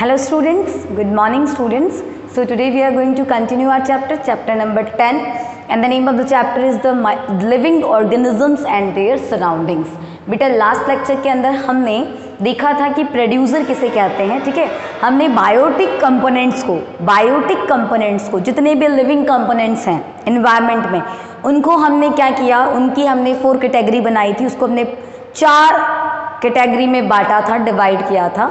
Hello students, good morning students. So today we are going to continue our chapter number 10, and the name of the chapter is the living organisms and their surroundings. बेटा last lecture के अंदर हमने देखा था कि producer किसे कहते हैं, ठीक है। हमने बायोटिक कंपोनेंट्स को जितने भी लिविंग कंपोनेंट्स हैं एनवायरनमेंट में, उनको हमने क्या किया, उनकी हमने 4 कैटेगरी बनाई थी, उसको हमने 4 कैटेगरी में बांटा था, डिवाइड किया था।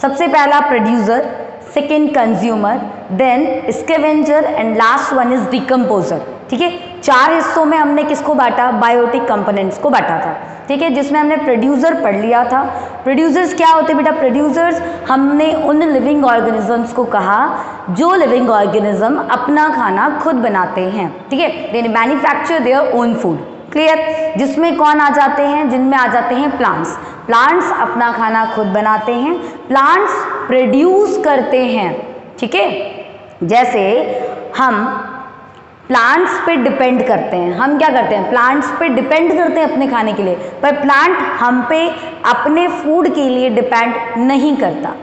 सबसे पहला producer, second consumer, then scavenger and last one is decomposer, ठीक है। 4 हिस्सों में हमने किसको बांटा, बायोटिक कंपोनेंट्स को बांटा था, ठीक है, जिसमें हमने प्रोड्यूसर पढ़ लिया था। प्रोड्यूसर्स क्या होते हैं बेटा, प्रोड्यूसर्स हमने उन लिविंग ऑर्गेनिजम्स को कहा जो लिविंग ऑर्गेनिज्म अपना खाना खुद बनाते हैं, ठीक है। They manufacture their own food, clear. जिसमें कौन आ जाते हैं, जिनमें आ जाते हैं प्लांट्स अपना खाना खुद बनाते हैं, प्लांट्स प्रोड्यूस करते हैं, ठीक है। जैसे हम प्लांट्स पे डिपेंड करते हैं, हम क्या करते हैं, प्लांट्स पे डिपेंड करते हैं अपने खाने के लिए, पर प्लांट हम पे अपने फूड के लिए डिपेंड नहीं करता,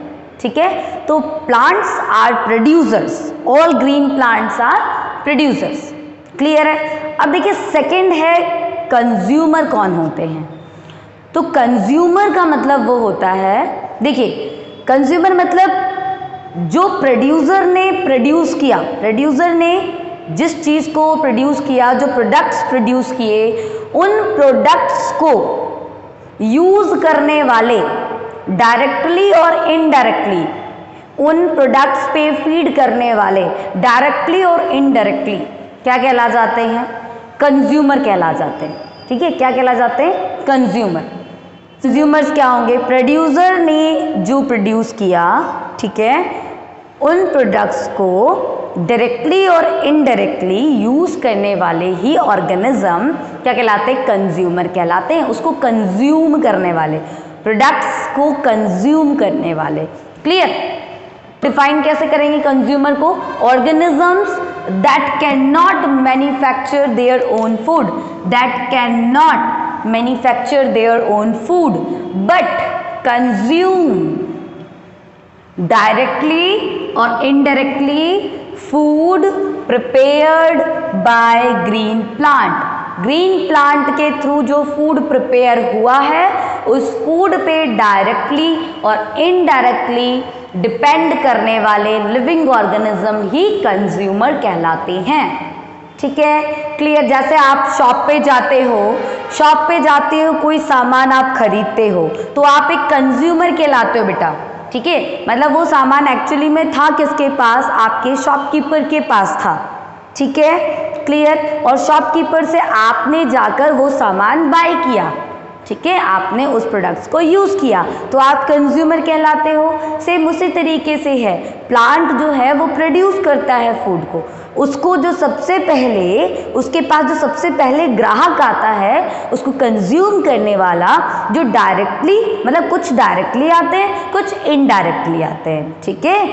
ठीक है। तो plants are producers, all green plants are producers, clear है। अब देखिए सेकंड है कंज्यूमर कौन होते हैं। तो कंज्यूमर का मतलब वो होता है, देखिए कंज्यूमर मतलब जो प्रोड्यूसर ने प्रोड्यूस किया, प्रोड्यूसर ने जिस चीज़ को प्रोड्यूस किया, जो प्रोडक्ट्स प्रोड्यूस किए, उन प्रोडक्ट्स को यूज़ करने वाले डायरेक्टली और इनडायरेक्टली, उन प्रोडक्ट्स पे फीड करने वाले डायरेक्टली और इनडायरेक्टली क्या कहला जाते हैं, कंज्यूमर कहला जाते हैं, ठीक है। क्या कहला जाते हैं, कंज्यूमर। कंज्यूमर्स क्या होंगे, प्रोड्यूसर ने जो प्रोड्यूस किया, ठीक है, उन प्रोडक्ट्स को डायरेक्टली और इनडायरेक्टली यूज करने वाले ही ऑर्गेनिज्म क्या कहलाते हैं, कंज्यूमर कहलाते हैं। उसको कंज्यूम करने वाले, प्रोडक्ट्स को कंज्यूम करने वाले, क्लियर। डिफाइन कैसे करेंगे कंज्यूमर को, organisms that cannot manufacture their own food, that cannot manufacture their own food but consume directly or indirectly food prepared by green plant। Green plant के through जो food prepare हुआ है, उस food पे directly और indirectly depend करने वाले living organism ही consumer कहलाते हैं, ठीक है, क्लियर। जैसे आप शॉप पे जाते हो, कोई सामान आप खरीदते हो, तो आप एक कंज्यूमर कहलाते हो बेटा, ठीक है। मतलब वो सामान एक्चुअली में था किसके पास, आपके शॉपकीपर के पास था, ठीक है, क्लियर। और शॉपकीपर से आपने जाकर वो सामान बाय किया, ठीक है, आपने उस प्रोडक्ट्स को यूज़ किया, तो आप कंज्यूमर कहलाते हो। सेम उसी तरीके से है, प्लांट जो है वो प्रोड्यूस करता है फूड को, उसको जो सबसे पहले, उसके पास जो सबसे पहले ग्राहक आता है, उसको कंज्यूम करने वाला, जो डायरेक्टली, मतलब कुछ डायरेक्टली आते हैं, कुछ इनडायरेक्टली आते हैं, ठीक है,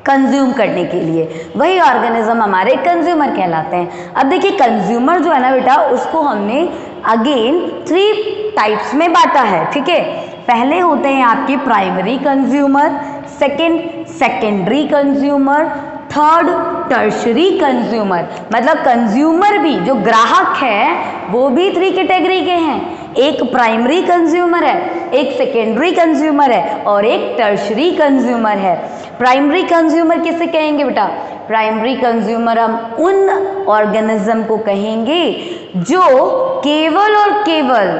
कंज्यूम करने के लिए, वही ऑर्गेनिज्म हमारे कंज्यूमर कहलाते हैं। अब देखिए कंज्यूमर जो है ना बेटा, उसको हमने अगेन 3 टाइप्स में बांटा है, ठीक है। पहले होते हैं आपके primary consumer, second secondary consumer, third tertiary consumer. मतलब कंज्यूमर भी, जो ग्राहक है, वो भी 3 कैटेगरी के हैं। एक प्राइमरी कंज्यूमर है, एक सेकेंडरी कंज्यूमर है और एक टर्शरी कंज्यूमर है। प्राइमरी कंज्यूमर किसे कहेंगे बेटा, प्राइमरी कंज्यूमर हम उन ऑर्गेनिज्म को कहेंगे जो केवल और केवल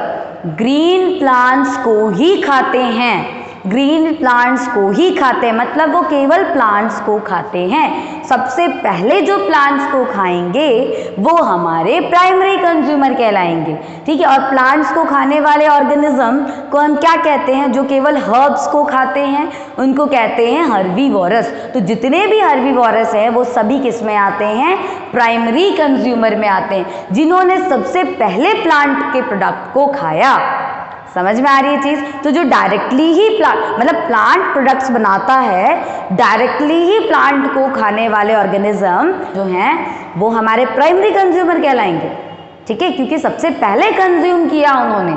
ग्रीन प्लांट्स को ही खाते हैं, ग्रीन प्लांट्स को ही खाते हैं, मतलब वो केवल प्लांट्स को खाते हैं। सबसे पहले जो प्लांट्स को खाएंगे वो हमारे प्राइमरी कंज्यूमर कहलाएंगे, ठीक है। और प्लांट्स को खाने वाले ऑर्गेनिज्म को हम क्या कहते हैं, जो केवल हर्ब्स को खाते हैं, उनको कहते हैं हर्बीवोरस। तो जितने भी हर्बीवोरस हैं वो सभी किस में आते हैं, प्राइमरी कंज्यूमर में आते हैं, जिन्होंने सबसे पहले प्लांट के प्रोडक्ट को खाया। समझ में आ रही है चीज़। तो जो डायरेक्टली ही प्लांट, मतलब प्लांट प्रोडक्ट्स बनाता है, डायरेक्टली ही प्लांट को खाने वाले ऑर्गेनिज्म जो हैं वो हमारे प्राइमरी कंज्यूमर कहलाएंगे, ठीक है, क्योंकि सबसे पहले कंज्यूम किया उन्होंने,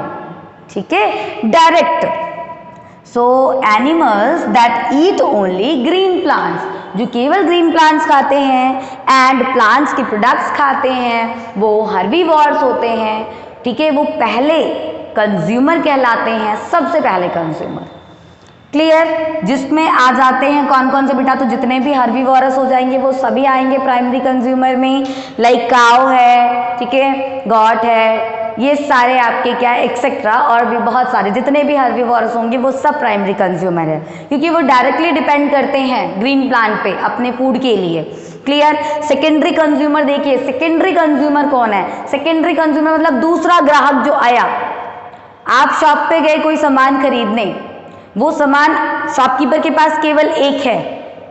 ठीक है, direct. So animals that eat only green plants, जो केवल ग्रीन प्लांट्स खाते हैं एंड प्लांट्स के प्रोडक्ट्स खाते हैं, वो हर्बीवोर्स होते हैं। ठीक है, वो पहले कंज्यूमर कहलाते हैं, सबसे पहले कंज्यूमर। क्लियर? जिसमें आ जाते हैं कौन कौन से बेटा, तो जितने भी हर्बीवोरस हो जाएंगे वो सभी आएंगे प्राइमरी कंज्यूमर में, लाइक काऊ है, ठीक है, गॉट है, ये सारे आपके क्या है एक्सेट्रा, और भी बहुत सारे जितने भी हर्बीवोरस होंगे वो सब प्राइमरी कंज्यूमर है, क्योंकि वो डायरेक्टली डिपेंड करते हैं ग्रीन प्लांट पे अपने फूड के लिए। क्लियर? सेकेंडरी कंज्यूमर देखिए, सेकेंडरी कंज्यूमर कौन है? सेकेंडरी कंज्यूमर मतलब दूसरा ग्राहक जो आया, आप शॉप पे गए कोई सामान खरीदने, वो सामान शॉपकीपर के पास केवल एक है,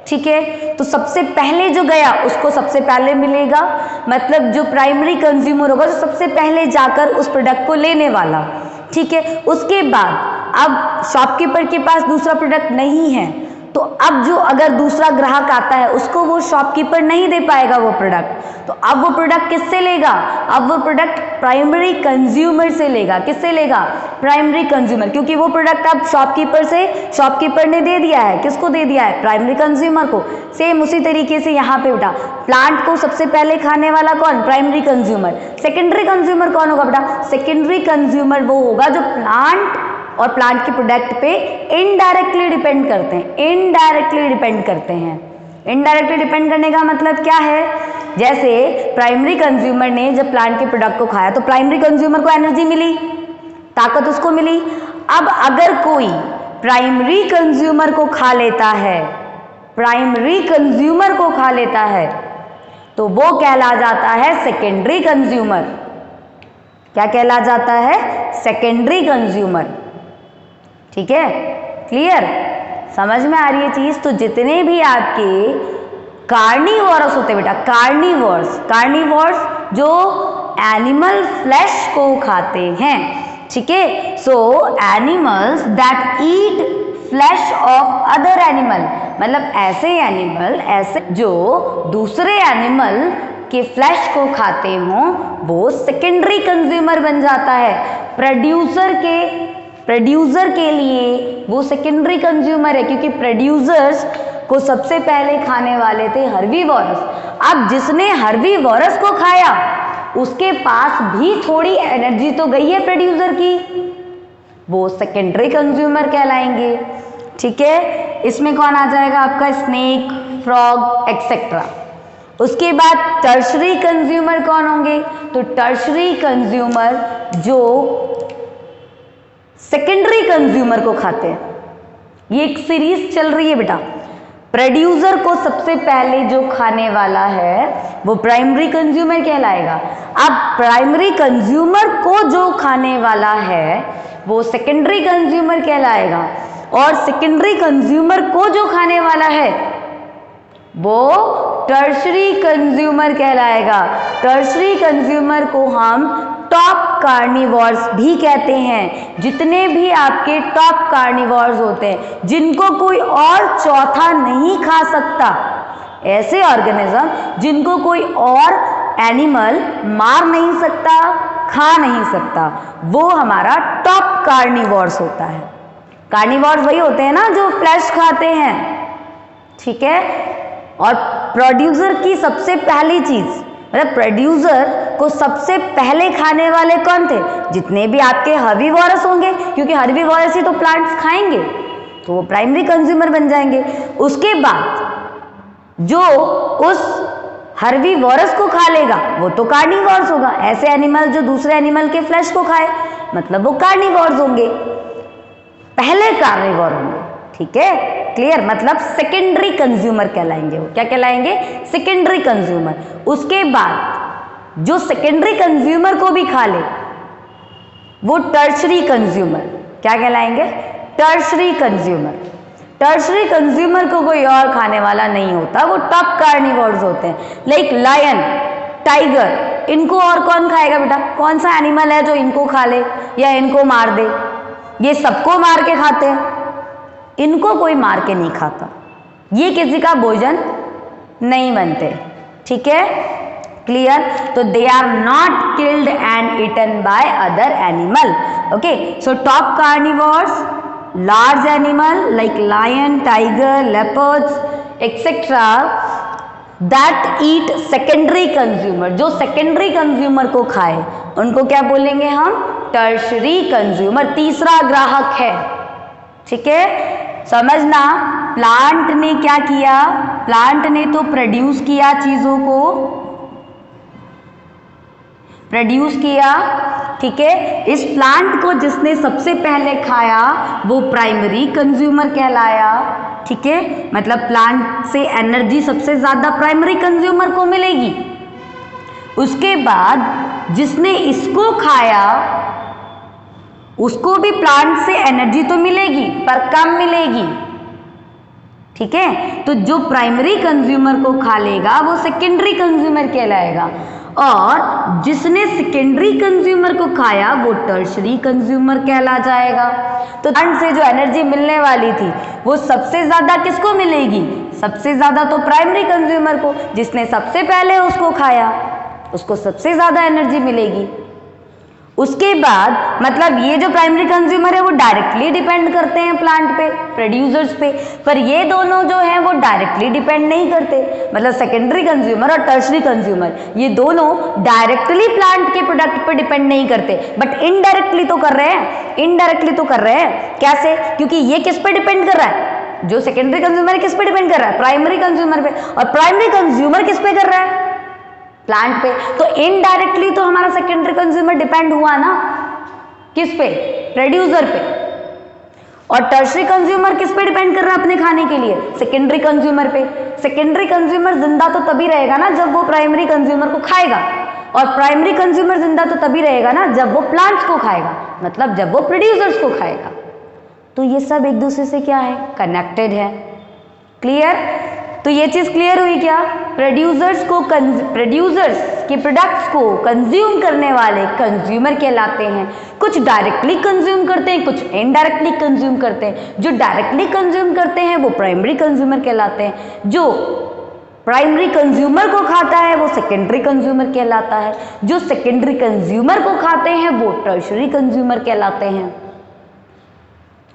ठीक है, तो सबसे पहले जो गया उसको सबसे पहले मिलेगा, मतलब जो प्राइमरी कंज्यूमर होगा जो सबसे पहले जाकर उस प्रोडक्ट को लेने वाला। ठीक है, उसके बाद अब शॉपकीपर के पास दूसरा प्रोडक्ट नहीं है, तो अब जो अगर दूसरा ग्राहक आता है उसको वो शॉपकीपर नहीं दे पाएगा वो प्रोडक्ट, तो अब वो प्रोडक्ट किससे लेगा? अब वो प्रोडक्ट प्राइमरी कंज्यूमर से लेगा। किससे लेगा? प्राइमरी कंज्यूमर, क्योंकि वो प्रोडक्ट अब शॉपकीपर ने दे दिया है, किसको दे दिया है? प्राइमरी कंज्यूमर को। सेम उसी तरीके से यहाँ पे बेटा प्लांट को सबसे पहले खाने वाला कौन? Primary consumer. सेकेंडरी कंज्यूमर कौन होगा बेटा? सेकेंडरी कंज्यूमर वो होगा जो प्लांट और प्लांट के प्रोडक्ट पे इनडायरेक्टली डिपेंड करते हैं। इनडायरेक्टली डिपेंड करते हैं। इनडायरेक्टली डिपेंड करने का मतलब क्या है? जैसे प्राइमरी कंज्यूमर ने जब प्लांट के प्रोडक्ट को खाया तो प्राइमरी कंज्यूमर को एनर्जी मिली, ताकत उसको मिली। अब अगर कोई प्राइमरी कंज्यूमर को खा लेता है, प्राइमरी कंज्यूमर को खा लेता है, तो वो कहला जाता है सेकेंडरी कंज्यूमर। क्या कहला जाता है? Secondary consumer. ठीक है, क्लियर? समझ में आ रही है चीज? तो जितने भी आपके कार्निवोरस होते हैं बेटा, कार्निवोर्स जो एनिमल फ्लैश को खाते हैं, ठीक है, सो animals that eat flash of other animal, मतलब ऐसे एनिमल, ऐसे जो दूसरे एनिमल के फ्लैश को खाते हों, वो सेकेंडरी कंज्यूमर बन जाता है। प्रोड्यूसर के लिए वो सेकेंडरी कंज्यूमर है, क्योंकि प्रोड्यूसर्स को सबसे पहले खाने वाले थे हर्बीवोरस। अब जिसने हर्बीवोरस को खाया उसके पास भी थोड़ी एनर्जी तो गई है प्रोड्यूसर की, वो सेकेंडरी कंज्यूमर कहलाएंगे। ठीक है, इसमें कौन आ जाएगा आपका? Snake, frog etcetera. उसके बाद टर्शरी कंज्यूमर कौन होंगे? तो टर्शरी कंज्यूमर जो सेकेंडरी कंज्यूमर को खाते हैं। ये एक सीरीज चल रही है बेटा, प्रोड्यूसर को सबसे पहले जो खाने वाला है वो प्राइमरी कंज्यूमर कहलाएगा। अब प्राइमरी कंज्यूमर को जो खाने वाला है वो सेकेंडरी कंज्यूमर कहलाएगा, और सेकेंडरी कंज्यूमर को जो खाने वाला है वो टर्शरी कंज्यूमर कहलाएगा। टर्शरी कंज्यूमर को हम टॉप कार्निवोर्स भी कहते हैं। जितने भी आपके टॉप कार्निवोर्स होते हैं जिनको कोई और चौथा नहीं खा सकता, ऐसे ऑर्गेनिज्म जिनको कोई और एनिमल मार नहीं सकता, खा नहीं सकता, वो हमारा टॉप कार्निवोर्स होता है। कार्निवोर्स वही होते हैं ना जो फ्लैश खाते हैं, ठीक है। और प्रोड्यूसर की सबसे पहली चीज, मतलब प्रोड्यूसर को सबसे पहले खाने वाले कौन थे? जितने भी आपके हर्बीवोरस होंगे, क्योंकि हर्बीवोरस ही तो प्लांट्स खाएंगे, तो वो प्राइमरी कंज्यूमर बन जाएंगे। उसके बाद जो उस हर्बीवोरस को खा लेगा वो तो कार्निवोर्स होगा। ऐसे एनिमल जो दूसरे एनिमल के फ्लैश को खाए, मतलब वो कार्निवोर्स होंगे, पहले कार्निवोर होंगे। ठीक है, क्लियर? मतलब सेकेंडरी कंज्यूमर कहलाएंगे वो। क्या कहलाएंगे? Secondary consumer. उसके बाद जो सेकेंडरी कंज्यूमर को भी खा ले वो टर्शरी कंज्यूमर। क्या कहलाएंगे? Tertiary consumer. टर्शरी कंज्यूमर को कोई और खाने वाला नहीं होता, वो टॉप कार्निवोर्स होते हैं। लाइक लायन, टाइगर, इनको और कौन खाएगा बेटा? कौन सा एनिमल है जो इनको खा ले या इनको मार दे? ये सबको मार के खाते हैं, इनको कोई मार के नहीं खाता, ये किसी का भोजन नहीं बनते। ठीक है, क्लियर? तो they are not killed and eaten by other animal. Okay, so top carnivores large animal like lion, tiger, leopards, etc. that eat secondary consumer, जो secondary consumer को खाए उनको क्या बोलेंगे हम? tertiary consumer, तीसरा ग्राहक है। ठीक है, समझना, प्लांट ने क्या किया? प्लांट ने तो प्रोड्यूस किया, चीजों को प्रोड्यूस किया। ठीक है, इस प्लांट को जिसने सबसे पहले खाया वो प्राइमरी कंज्यूमर कहलाया। ठीक है, मतलब प्लांट से एनर्जी सबसे ज्यादा प्राइमरी कंज्यूमर को मिलेगी। उसके बाद जिसने इसको खाया उसको भी प्लांट से एनर्जी तो मिलेगी पर कम मिलेगी। ठीक है, तो जो प्राइमरी कंज्यूमर को खा लेगा वो सेकेंडरी कंज्यूमर कहलाएगा, और जिसने सेकेंडरी कंज्यूमर को खाया वो टर्शरी कंज्यूमर कहला जाएगा। तो प्लांट से जो एनर्जी मिलने वाली थी वो सबसे ज्यादा किसको मिलेगी? सबसे ज्यादा तो प्राइमरी कंज्यूमर को, जिसने सबसे पहले उसको खाया उसको सबसे ज्यादा एनर्जी मिलेगी। उसके बाद मतलब ये जो प्राइमरी कंज्यूमर है वो डायरेक्टली डिपेंड करते हैं प्लांट पे, प्रोड्यूसर्स पे, पर ये दोनों जो हैं वो डायरेक्टली डिपेंड नहीं करते। मतलब सेकेंडरी कंज्यूमर और टर्शरी कंज्यूमर ये दोनों डायरेक्टली प्लांट के प्रोडक्ट पे डिपेंड नहीं करते, बट इनडायरेक्टली तो कर रहे हैं। इनडायरेक्टली तो कर रहे हैं, कैसे? क्योंकि ये किस पे डिपेंड कर रहा है? जो सेकेंडरी कंज्यूमर किस पे डिपेंड कर रहा है? प्राइमरी कंज्यूमर पे, और प्राइमरी कंज्यूमर किस पे कर रहा है? प्लांट पे। तो इनडायरेक्टली तो हमारा सेकेंडरी कंज्यूमर डिपेंड हुआ ना, किस पे? प्रोड्यूसर पे। और टर्शरी कंज्यूमर किस पे डिपेंड कर रहा है अपने खाने के लिए? सेकेंडरी कंज्यूमर पे। सेकेंडरी कंज्यूमर जिंदा तो तभी रहेगा ना जब वो प्राइमरी कंज्यूमर को खाएगा, और प्राइमरी कंज्यूमर जिंदा तो तभी रहेगा ना जब वो प्लांट्स को खाएगा, मतलब जब वो प्रोड्यूसर्स को खाएगा। तो ये सब एक दूसरे से क्या है? कनेक्टेड है। क्लियर? तो ये चीज क्लियर हुई क्या? प्रोड्यूसर्स के प्रोडक्ट्स को कंज्यूम करने वाले कंज्यूमर कहलाते हैं। कुछ डायरेक्टली कंज्यूम करते हैं, कुछ इनडायरेक्टली कंज्यूम करते हैं। जो डायरेक्टली कंज्यूम करते हैं वो प्राइमरी कंज्यूमर कहलाते हैं, जो प्राइमरी कंज्यूमर को खाता है वो सेकेंडरी कंज्यूमर कहलाता है, जो सेकेंडरी कंज्यूमर को खाते हैं वो टर्शरी कंज्यूमर कहलाते हैं।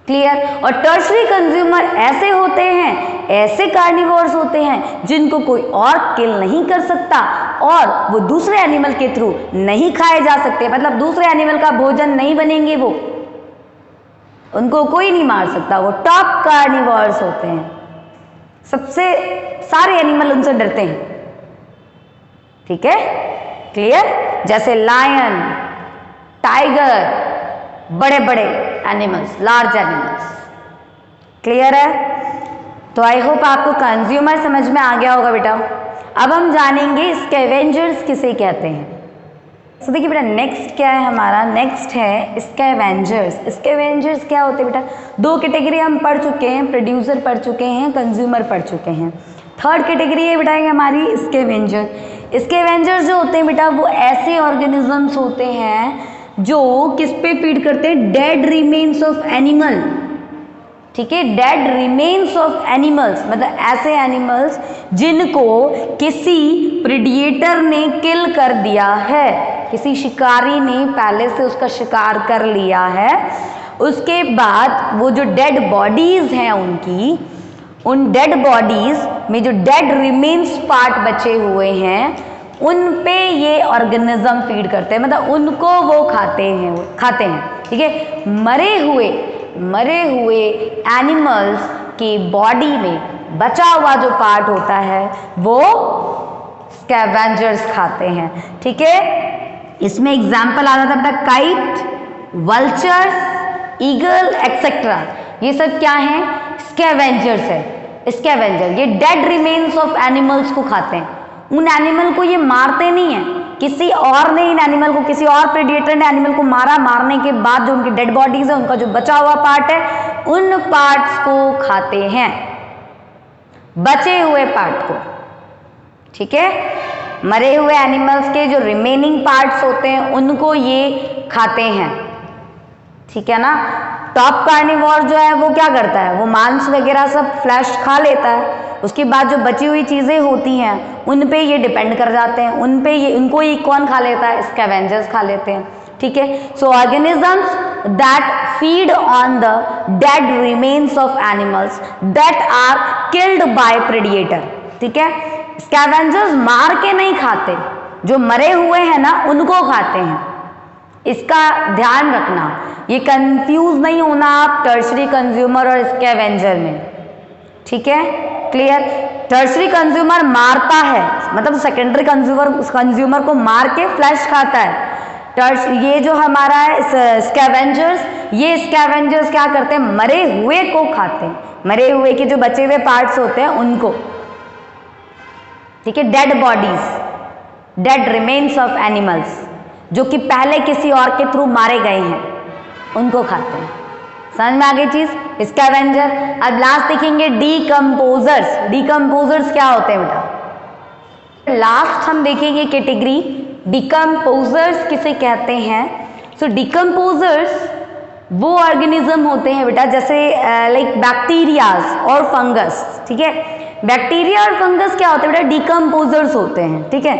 क्लियर? और टर्शरी कंज्यूमर ऐसे होते हैं, ऐसे कार्निवोर्स होते हैं जिनको कोई और किल नहीं कर सकता और वो दूसरे एनिमल के थ्रू नहीं खाए जा सकते, मतलब दूसरे एनिमल का भोजन नहीं बनेंगे, वो उनको कोई नहीं मार सकता। वो टॉप कार्निवोर्स होते हैं, सबसे सारे एनिमल उनसे डरते हैं। ठीक है? क्लियर? जैसे लायन, टाइगर, बड़े बड़े एनिमल्स, लार्ज एनिमल्स। क्लियर है? तो आई होप आपको कंज्यूमर समझ में आ गया होगा बेटा। अब हम जानेंगे स्कैवेंजर्स किसे कहते हैं। तो देखिए बेटा, नेक्स्ट क्या है हमारा? नेक्स्ट है स्कैवेंजर्स। स्कैवेंजर्स क्या होते हैं बेटा? दो कैटेगरी हम पढ़ चुके हैं, प्रोड्यूसर पढ़ चुके हैं, कंज्यूमर पढ़ चुके हैं। थर्ड कैटेगरी है बेटा हमारी स्कैवेंजर। स्कैवेंजर्स जो होते हैं बेटा वो ऐसे ऑर्गेनिजम्स होते हैं जो किस पे फीड करते हैं? Dead remains of animal. ठीक है, डेड रिमेन्स ऑफ एनिमल्स, मतलब ऐसे एनिमल्स जिनको किसी प्रेडिएटर ने किल कर दिया है, किसी शिकारी ने पहले से उसका शिकार कर लिया है। उसके बाद वो जो डेड बॉडीज हैं उनकी, उन डेड बॉडीज में जो डेड रिमेन्स पार्ट बचे हुए हैं उन पे ये ऑर्गेनिज्म फीड करते हैं, मतलब उनको वो खाते हैं। ठीक है, मरे हुए एनिमल्स की बॉडी में बचा हुआ जो पार्ट होता है वो स्कैवेंजर्स खाते हैं। ठीक है, इसमें एग्जाम्पल आ रहा था बेटा काइट, वल्चर्स, ईगल एक्सेट्रा, ये सब क्या है? स्कैवेंजर्स है। स्कैवेंजर ये डेड रिमेन्स ऑफ एनिमल्स को खाते हैं। उन एनिमल को ये मारते नहीं है, किसी और ने इन एनिमल को, किसी और प्रेडिएटर ने एनिमल को मारा, मारने के बाद जो उनकी डेड बॉडीज है, उनका जो बचा हुआ पार्ट है, उन पार्ट्स को खाते हैं, बचे हुए पार्ट को। ठीक है, मरे हुए एनिमल्स के जो रिमेनिंग पार्ट्स होते हैं उनको ये खाते हैं। ठीक है ना? टॉप कार्निवोर जो है वो क्या करता है? वो मांस वगैरह सब फ्लैश खा लेता है, उसके बाद जो बची हुई चीजें होती हैं उन पे ये डिपेंड कर जाते हैं, उन पे ये, इनको ये कौन खा लेता है? स्कैवेंजर्स खा लेते हैं। ठीक है, सो organisms that feed on the dead remains of animals that are killed by predator। ठीक है, स्कैवेंजर्स मार के नहीं खाते, जो मरे हुए हैं ना उनको खाते हैं, इसका ध्यान रखना, ये कंफ्यूज नहीं होना आप टर्शरी कंज्यूमर और स्कैवेंजर में। ठीक है, क्लियर। टर्शरी कंज्यूमर मारता है, मतलब सेकेंडरी कंज्यूमर को मार के फ्लैश खाता है। ये जो हमारा है स्कैवेंजर्स, ये स्कैवेंजर्स क्या करते हैं, मरे हुए को खाते हैं, मरे हुए के जो बचे हुए पार्ट्स होते हैं उनको। ठीक है, dead bodies, dead remains of animals, जो कि पहले किसी और के थ्रू मारे गए हैं, उनको खाते हैं। समझ में आ गई चीज, स्कैवेंजर। अब लास्ट देखेंगे डीकम्पोजर्स। डीकम्पोजर्स क्या होते हैं बेटा, लास्ट हम देखेंगे कैटेगरी डीकम्पोजर्स किसे कहते हैं। सो डीकम्पोजर्स वो ऑर्गेनिज्म होते हैं बेटा, जैसे लाइक बैक्टीरियाज और फंगस। ठीक है, बैक्टीरिया और फंगस क्या होते हैं बेटा, डीकम्पोजर्स होते हैं। ठीक है,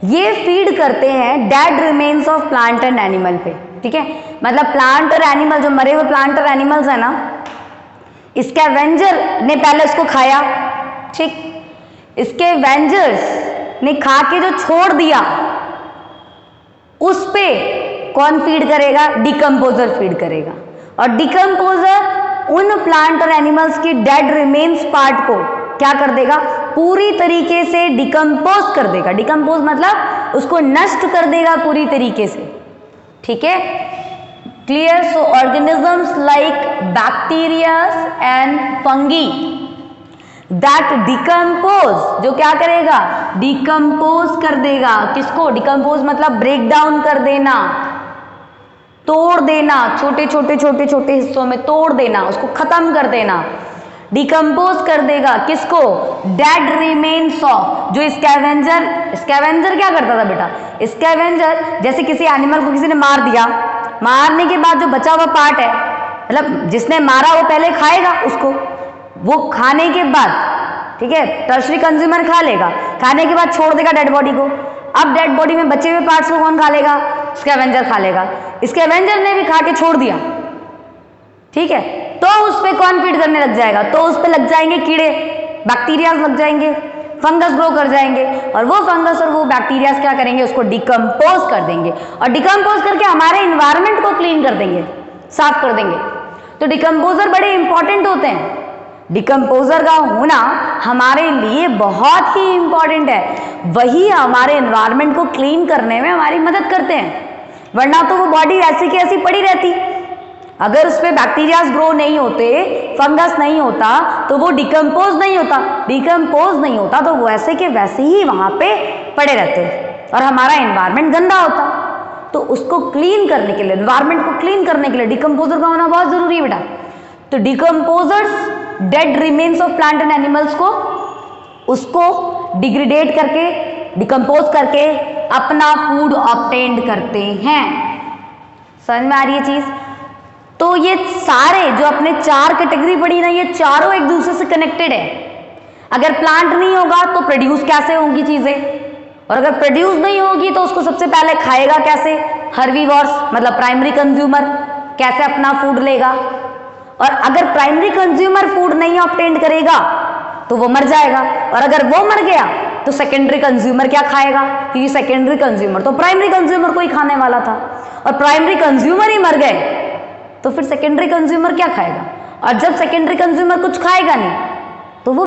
ये फीड करते हैं dead remains of plant and animal पे। ठीक है, मतलब प्लांट और एनिमल, जो मरे हुए प्लांट और एनिमल्स है ना, स्कैवेंजर ने पहले उसको खाया। ठीक, स्कैवेंजर्स ने खा के जो छोड़ दिया, उस पे कौन फीड करेगा, डीकम्पोजर फीड करेगा। और डीकम्पोजर उन प्लांट और एनिमल्स की डेड रिमेन्स पार्ट को क्या कर देगा, पूरी तरीके से डिकम्पोज कर देगा। डिकम्पोज मतलब उसको नष्ट कर देगा पूरी तरीके से। ठीक है, clear. So organisms like bacterias and fungi that decompose, जो क्या करेगा, डिकम्पोज कर देगा। किसको, डिकम्पोज मतलब ब्रेक डाउन कर देना, तोड़ देना, छोटे छोटे छोटे छोटे हिस्सों में तोड़ देना, उसको खत्म कर देना, डिकम्पोज कर देगा। किसको, डेड रिमेन्स ऑफ, जो स्कैवेंजर, स्कैवेंजर क्या करता था बेटा, स्कैवेंजर जैसे किसी एनिमल को किसी ने मार दिया, मारने के बाद जो बचा हुआ पार्ट है, मतलब जिसने मारा वो पहले खाएगा उसको, वो खाने के बाद, ठीक है, टर्शरी कंज्यूमर खा लेगा, खाने के बाद छोड़ देगा डेड बॉडी को। अब डेड बॉडी में बचे हुए पार्ट्स को कौन खा लेगा, स्कैवेंजर खा लेगा। स्कैवेंजर ने भी खा के छोड़ दिया, ठीक है, तो उस पे कौन फीड करने लग जाएगा, तो उस पे लग जाएंगे कीड़े, बैक्टीरियाज लग जाएंगे, फंगस ग्रो कर जाएंगे, और वो फंगस और वो बैक्टीरियाज क्या करेंगे, उसको डिकम्पोज कर देंगे, और डिकम्पोज करके हमारे इन्वायरमेंट को क्लीन कर देंगे, साफ कर देंगे। तो डिकम्पोजर बड़े इंपॉर्टेंट होते हैं। डिकम्पोजर का होना हमारे लिए बहुत ही इंपॉर्टेंट है, वही हमारे एनवायरनमेंट को क्लीन करने में हमारी मदद करते हैं, वरना तो वो बॉडी ऐसी की ऐसी पड़ी रहती। अगर उस पर बैक्टीरियाज ग्रो नहीं होते, फंगस नहीं होता, तो वो डिकम्पोज नहीं होता, डिकम्पोज नहीं होता तो वो ऐसे के वैसे ही वहां पे पड़े रहते और हमारा एनवायरनमेंट गंदा होता। तो उसको क्लीन करने के लिए, एनवायरनमेंट को क्लीन करने के लिए डिकम्पोजर का होना बहुत जरूरी है बेटा। तो decomposers dead remains of plant and animals को, उसको डिग्रेडेट करके, डिकम्पोज करके अपना फूड ऑब्टेन्ड करते हैं। समझ में आ रही है चीज। तो ये सारे जो अपने चार कैटेगरी पड़ी ना, ये चारों एक दूसरे से कनेक्टेड है। अगर प्लांट नहीं होगा तो प्रोड्यूस कैसे होंगी चीजें, और अगर प्रोड्यूस नहीं होगी तो उसको सबसे पहले खाएगा कैसे, हर्बीवोर्स मतलब प्राइमरी कंज्यूमर कैसे अपना फूड लेगा, और अगर प्राइमरी कंज्यूमर फूड नहीं ऑब्टेन करेगा तो वो मर जाएगा, और अगर वो मर गया तो सेकेंडरी कंज्यूमर क्या खाएगा, क्योंकि सेकेंडरी कंज्यूमर तो प्राइमरी कंज्यूमर को ही खाने वाला था, और प्राइमरी कंज्यूमर ही मर गए तो फिर सेकेंडरी कंज्यूमर क्या खाएगा, और जब सेकेंडरी कंज्यूमर कुछ खाएगा नहीं